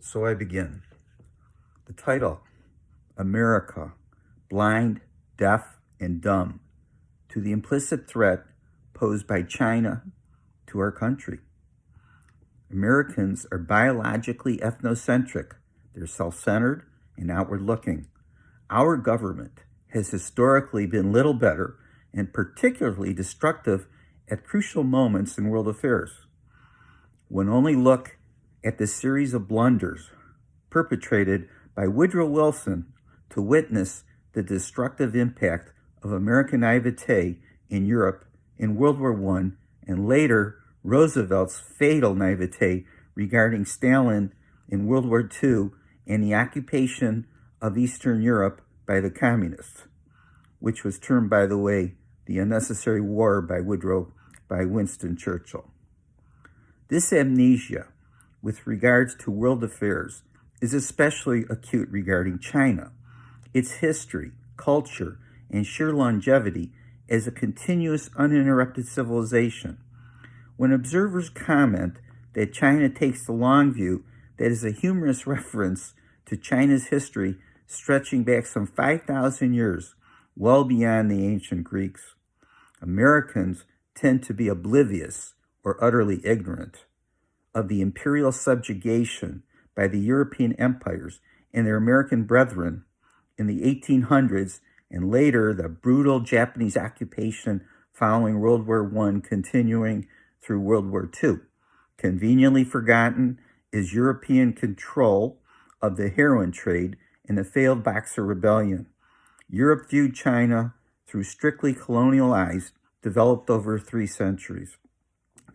So I begin. The title, America, Blind, Deaf, and Dumb, to the implicit threat posed by China to our country. Americans are biologically ethnocentric. They're self-centered and outward-looking. Our government has historically been little better and particularly destructive at crucial moments in world affairs. One only look at the series of blunders perpetrated by Woodrow Wilson to witness the destructive impact of American naivete in Europe in World War I and later Roosevelt's fatal naivete regarding Stalin in World War II and the occupation of Eastern Europe by the communists, which was termed, by the way, the unnecessary war by Winston Churchill. This amnesia with regards to world affairs is especially acute regarding China, its history, culture, and sheer longevity as a continuous, uninterrupted civilization. When observers comment that China takes the long view, that is a humorous reference to China's history stretching back some 5,000 years, well beyond the ancient Greeks. Americans tend to be oblivious or utterly ignorant of the imperial subjugation by the European empires and their American brethren in the 1800s and later the brutal Japanese occupation following World War I continuing through World War II. Conveniently forgotten is European control of the heroin trade and the failed Boxer Rebellion. Europe viewed China through strictly colonial eyes developed over 3 centuries.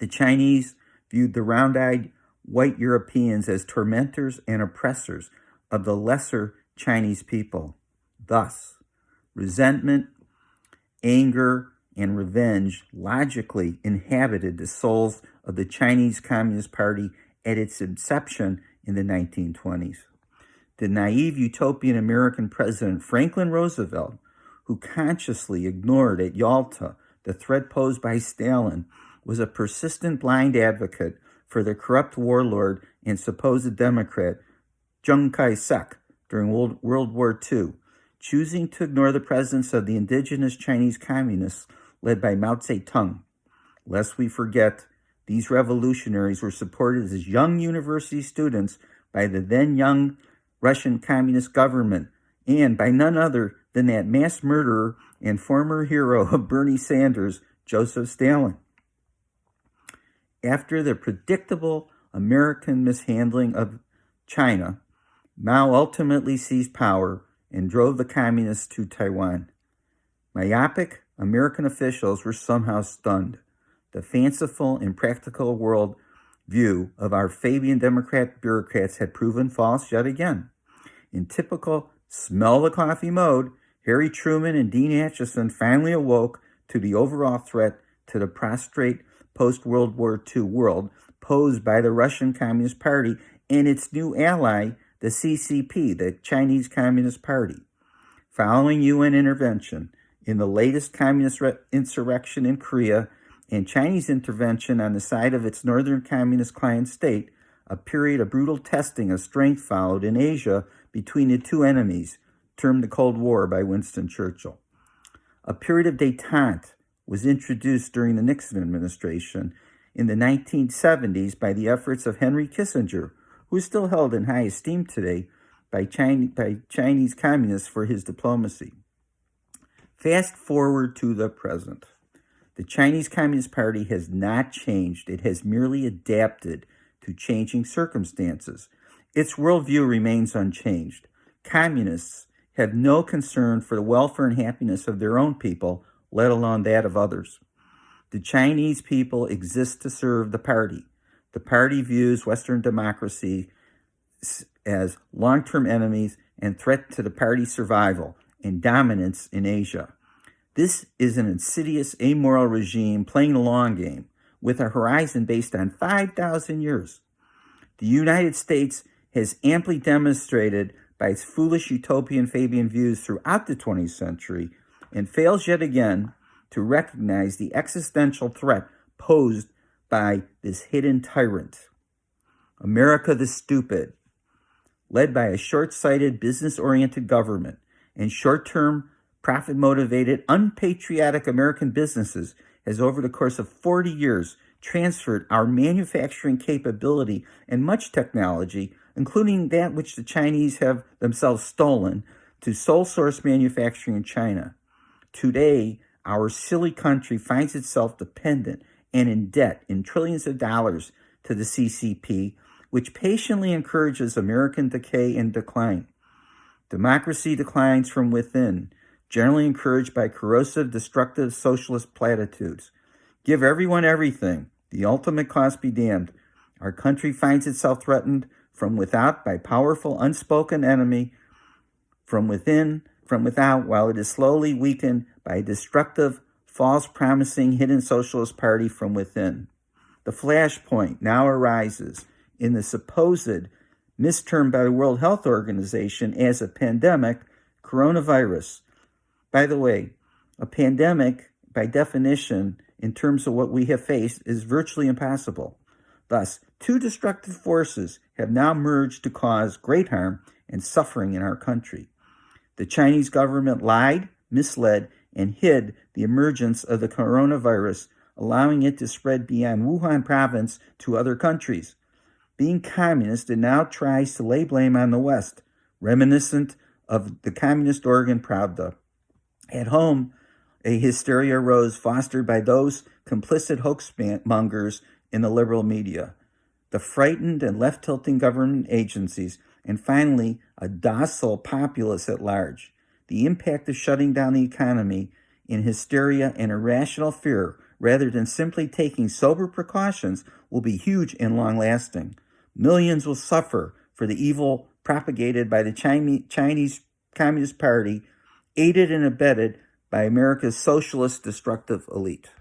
The Chinese viewed the round-eyed white Europeans as tormentors and oppressors of the lesser Chinese people. Thus, resentment, anger, and revenge logically inhabited the souls of the Chinese Communist Party at its inception in the 1920s. The naive utopian American President Franklin Roosevelt, who consciously ignored at Yalta the threat posed by Stalin, was a persistent blind advocate for the corrupt warlord and supposed Democrat Chiang Kai-shek during World War II, choosing to ignore the presence of the indigenous Chinese communists led by Mao Zedong. Lest we forget, these revolutionaries were supported as young university students by the then young Russian Communist government and by none other than that mass murderer and former hero of Bernie Sanders, Joseph Stalin. After the predictable American mishandling of China, Mao ultimately seized power and drove the communists to Taiwan. Myopic American officials were somehow stunned. The fanciful and practical world view of our Fabian Democrat bureaucrats had proven false yet again. In typical smell the coffee mode, Harry Truman and Dean Acheson finally awoke to the overall threat to the prostrate post-World War II world posed by the Russian Communist Party and its new ally, the CCP, the Chinese Communist Party. Following UN intervention in the latest communist insurrection in Korea and Chinese intervention on the side of its northern communist client state, a period of brutal testing of strength followed in Asia between the two enemies, termed the Cold War by Winston Churchill. A period of détente was introduced during the Nixon administration in the 1970s by the efforts of Henry Kissinger, who is still held in high esteem today by Chinese communists for his diplomacy. Fast forward to the present. The Chinese Communist Party has not changed. It has merely adapted to changing circumstances. Its worldview remains unchanged. Communists have no concern for the welfare and happiness of their own people, let alone that of others. The Chinese people exist to serve the party. The party views Western democracy as long-term enemies and threat to the party's survival and dominance in Asia. This is an insidious, amoral regime playing the long game with a horizon based on 5,000 years. The United States has amply demonstrated by its foolish utopian Fabian views throughout the 20th century and fails yet again to recognize the existential threat posed by this hidden tyrant. America the stupid, led by a short-sighted, business-oriented government and short-term, profit-motivated, unpatriotic American businesses, has over the course of 40 years transferred our manufacturing capability and much technology, including that which the Chinese have themselves stolen, to sole source manufacturing in China. Today, our silly country finds itself dependent and in debt in trillions of dollars to the CCP, which patiently encourages American decay and decline. Democracy declines from within, generally encouraged by corrosive, destructive socialist platitudes. Give everyone everything. The ultimate cost be damned. Our country finds itself threatened from without by powerful, unspoken enemy, from without, while it is slowly weakened by a destructive, false promising, hidden socialist party from within. The flashpoint now arises in the supposed mistermed by the World Health Organization as a pandemic, coronavirus. By the way, a pandemic, by definition, in terms of what we have faced, is virtually impossible. Thus, two destructive forces have now merged to cause great harm and suffering in our country. The Chinese government lied, misled, and hid the emergence of the coronavirus, allowing it to spread beyond Wuhan province to other countries. Being communist, it now tries to lay blame on the West, reminiscent of the communist Oregon Pravda. At home, a hysteria rose fostered by those complicit hoaxmongers in the liberal media, the frightened and left-tilting government agencies, and finally, a docile populace at large. The impact of shutting down the economy in hysteria and irrational fear, rather than simply taking sober precautions, will be huge and long-lasting. Millions will suffer for the evil propagated by the Chinese Communist Party, aided and abetted by America's socialist destructive elite.